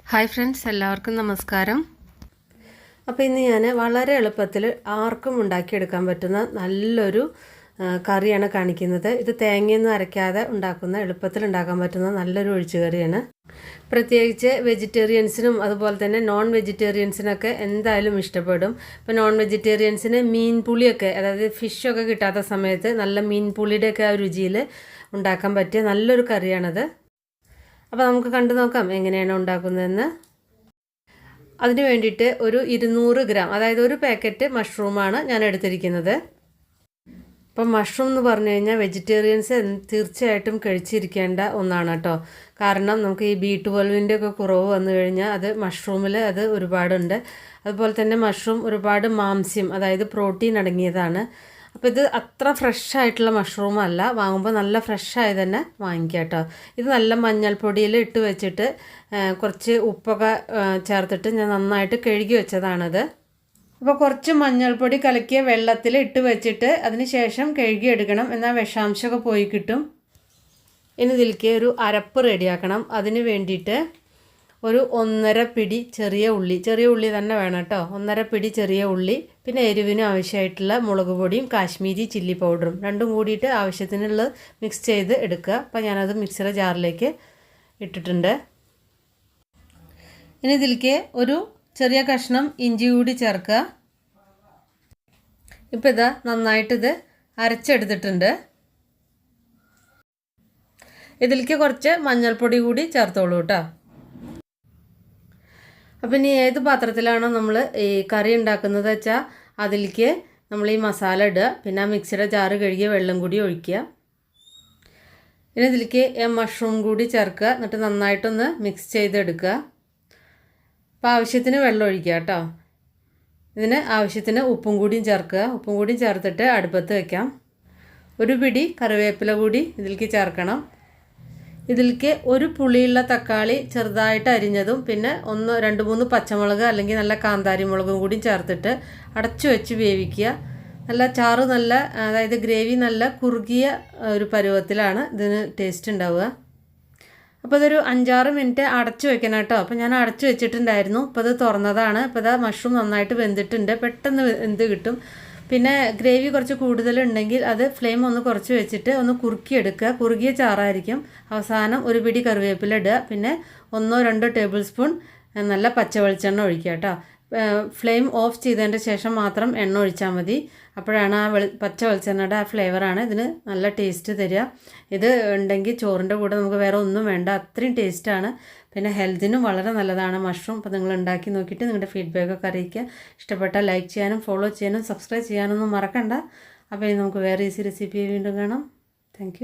Hi friends, എല്ലാവർക്കും നമസ്കാരം. അപ്പോൾ ഇന്ന് ഞാൻ വളരെ എളുപ്പത്തിൽ ആർക്കും ഉണ്ടാക്കിയെടുക്കാൻ പറ്റുന്ന നല്ലൊരു കറിയാണ് കാണിക്കുന്നത്. ഇത് തേങ്ങയൊന്നും അരയ്ക്കാതെ ഉണ്ടാക്കുന്ന എളുപ്പത്തിൽ ഉണ്ടാക്കാൻ പറ്റുന്ന നല്ലൊരു ഒഴിച്ചുകറിയാണ്. പ്രത്യേകിച്ച് വെജിറ്റേറിയൻസിനും അതുപോലെ തന്നെ നോൺ വെജിറ്റേറിയൻസിനൊക്കെ എന്തായാലും ഇഷ്ടപ്പെടും. ഇപ്പോൾ നോൺ വെജിറ്റേറിയൻസിന് മീൻ പുളിയൊക്കെ, അതായത് ഫിഷൊക്കെ കിട്ടാത്ത സമയത്ത് നല്ല മീൻ പുളിയുടെയൊക്കെ ആ രുചിയിൽ ഉണ്ടാക്കാൻ പറ്റിയ നല്ലൊരു കറിയാണത്. അപ്പോൾ നമുക്ക് കണ്ടു നോക്കാം എങ്ങനെയാണ് ഉണ്ടാക്കുന്നതെന്ന്. അതിന് വേണ്ടിയിട്ട് ഒരു 200 ഗ്രാം, അതായത് ഒരു പാക്കറ്റ് മഷ്റൂമാണ് ഞാൻ എടുത്തിരിക്കുന്നത്. അപ്പം മഷ്റൂം എന്ന് പറഞ്ഞു കഴിഞ്ഞാൽ വെജിറ്റേറിയൻസ് തീർച്ചയായിട്ടും കഴിച്ചിരിക്കേണ്ട ഒന്നാണ് കേട്ടോ. കാരണം നമുക്ക് ഈ B12 ഒക്കെ കുറവ് വന്നു കഴിഞ്ഞാൽ അത് മഷ്റൂമിൽ അത് ഒരുപാടുണ്ട്. അതുപോലെ തന്നെ മഷ്റൂം ഒരുപാട് മാംസ്യം, അതായത് പ്രോട്ടീൻ അടങ്ങിയതാണ്. അപ്പോൾ ഇത് അത്ര ഫ്രഷായിട്ടുള്ള മഷ്റൂം അല്ല, വാങ്ങുമ്പോൾ നല്ല ഫ്രഷായി തന്നെ വാങ്ങിക്കുക കേട്ടോ. ഇത് നല്ല മഞ്ഞൾപ്പൊടിയിൽ ഇട്ട് വെച്ചിട്ട് കുറച്ച് ഉപ്പൊക്കെ ചേർത്തിട്ട് ഞാൻ നന്നായിട്ട് കഴുകി വെച്ചതാണത്. അപ്പോൾ കുറച്ച് മഞ്ഞൾപ്പൊടി കലക്കിയ വെള്ളത്തിൽ ഇട്ട് വെച്ചിട്ട് അതിന് ശേഷം കഴുകിയെടുക്കണം, എന്നാൽ വിഷാംശമൊക്കെ പോയി കിട്ടും. ഇനി ഇതിലേക്ക് ഒരു അരപ്പ് റെഡിയാക്കണം. അതിന് വേണ്ടിയിട്ട് ഒരു 1.5 പിടി ചെറിയ ഉള്ളി തന്നെ വേണം കേട്ടോ. 1.5 പിടി ചെറിയ ഉള്ളി, പിന്നെ എരിവിന് ആവശ്യമായിട്ടുള്ള മുളക് പൊടിയും കാശ്മീരി ചില്ലി പൗഡറും രണ്ടും കൂടിയിട്ട് ആവശ്യത്തിനുള്ളത് മിക്സ് ചെയ്ത് എടുക്കുക. അപ്പോൾ ഞാനത് മിക്സിയുടെ ജാറിലേക്ക് ഇട്ടിട്ടുണ്ട്. ഇനി ഇതിലേക്ക് ഒരു ചെറിയ കഷ്ണം ഇഞ്ചി കൂടി ചേർക്കുക. ഇപ്പോൾ ഇതാ നന്നായിട്ടിത് അരച്ചെടുത്തിട്ടുണ്ട്. ഇതിലേക്ക് കുറച്ച് മഞ്ഞൾപ്പൊടി കൂടി ചേർത്തോളൂ കേട്ടോ. അപ്പം ഇനി ഏത് പാത്രത്തിലാണോ നമ്മൾ ഈ കറി ഉണ്ടാക്കുന്നത് വെച്ചാൽ അതിലേക്ക് നമ്മൾ ഈ മസാല ഇടുക, പിന്നെ ആ മിക്സിയുടെ ജാറ് കഴുകിയ വെള്ളം കൂടി ഒഴിക്കുക. ഇനി ഇതിലേക്ക് മഷ്റൂം കൂടി ചേർക്കുക, എന്നിട്ട് നന്നായിട്ടൊന്ന് മിക്സ് ചെയ്തെടുക്കുക. അപ്പോൾ ആവശ്യത്തിന് വെള്ളം ഒഴിക്കുക കേട്ടോ. ഇതിന് ആവശ്യത്തിന് ഉപ്പും കൂടിയും ചേർക്കുക. ഉപ്പും കൂടിയും ചേർത്തിട്ട് അടുപ്പത്ത് വയ്ക്കാം. ഒരു പിടി കറിവേപ്പില കൂടി ഇതിലേക്ക് ചേർക്കണം. ഇതിലേക്ക് ഒരു പുളിയുള്ള തക്കാളി ചെറുതായിട്ട് അരിഞ്ഞതും പിന്നെ 2-3 പച്ചമുളക് അല്ലെങ്കിൽ നല്ല കാന്താരി മുളകും കൂടി ചേർത്തിട്ട് അടച്ചു വെച്ച് വേവിക്കുക. നല്ല ചാറ് അതായത് ഗ്രേവി നല്ല കുറുകിയ ഒരു പരുവത്തിലാണ് ഇതിന് ടേസ്റ്റ് ഉണ്ടാവുക. അപ്പോൾ ഇതൊരു 5-6 മിനിറ്റ് അടച്ചു വെക്കണം കേട്ടോ. അപ്പോൾ ഞാൻ അടച്ചു വെച്ചിട്ടുണ്ടായിരുന്നു. അപ്പോൾ ഇത് തുറന്നതാണ്. അപ്പോൾ ഇതാ മഷ്റൂം നന്നായിട്ട് വെന്തിട്ടുണ്ട്, പെട്ടെന്ന് വെന്ത് കിട്ടും. പിന്നെ ഗ്രേവി കുറച്ച് കൂടുതലുണ്ടെങ്കിൽ അത് ഫ്ലെയിം ഒന്ന് കുറച്ച് വെച്ചിട്ട് ഒന്ന് കുറുക്കിയെടുക്കുക. കുറുകിയ ചാറായിരിക്കും. അവസാനം ഒരു പിടി കറിവേപ്പില ഇടുക, പിന്നെ 1-2 ടേബിൾ സ്പൂൺ നല്ല പച്ച വെളിച്ചെണ്ണ ഒഴിക്കുക കേട്ടോ. ഫ്ലെയിം ഓഫ് ചെയ്തതിൻ്റെ ശേഷം മാത്രം എണ്ണ ഒഴിച്ചാൽ മതി. അപ്പോഴാണ് ആ പച്ച വെളിച്ചെണ്ണയുടെ ആ ഫ്ലേവറാണ് ഇതിന് നല്ല ടേസ്റ്റ് തരിക. ഇത് ഉണ്ടെങ്കിൽ ചോറിൻ്റെ കൂടെ നമുക്ക് വേറെ ഒന്നും വേണ്ട, അത്രയും ടേസ്റ്റാണ്. പിന്നെ ഹെൽത്തിനും വളരെ നല്ലതാണ് മഷ്റൂം. അപ്പോൾ നിങ്ങൾ ഉണ്ടാക്കി നോക്കിയിട്ട് നിങ്ങളുടെ ഫീഡ്ബാക്കൊക്കെ അറിയിക്കുക. ഇഷ്ടപ്പെട്ടാൽ ലൈക്ക് ചെയ്യാനും ഫോളോ ചെയ്യാനും സബ്സ്ക്രൈബ് ചെയ്യാനൊന്നും മറക്കണ്ട. അപ്പോൾ ഇനി നമുക്ക് വേറെ ഈസി റെസിപ്പി വീണ്ടും കാണാം. താങ്ക്